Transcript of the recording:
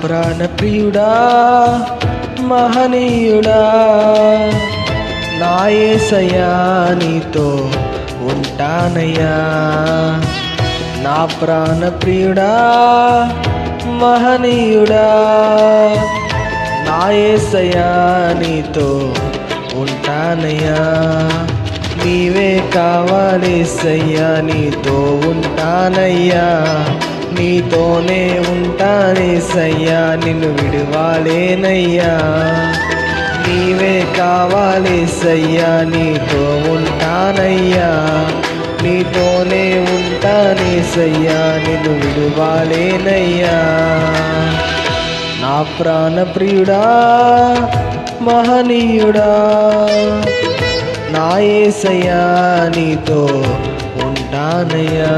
ప్రాణ ప్రియుడా మహనీయుడా నా యేసయ్యా నీతో ఉంటానయ్యా. నా ప్రాణ ప్రియుడా మహనీయుడా నా యేసయ్యా నీతో ఉంటానయ్యా. నీవే కావాలేసయ్యా నీతో ఉంటానయ్యా. నీతోనే ఉంటానేసయ్యా నిన్ను విడువాలేనయ్యా. నీవే కావాలేసయ్యా నీతో ఉంటానయ్యా. నీతోనే ఉంటానేసయ్యా నిన్ను విడువాలేనయ్యా. నా ప్రాణ ప్రియుడా మహనీయుడా నా యేసయ్యా నీతో ఉంటానయ్యా.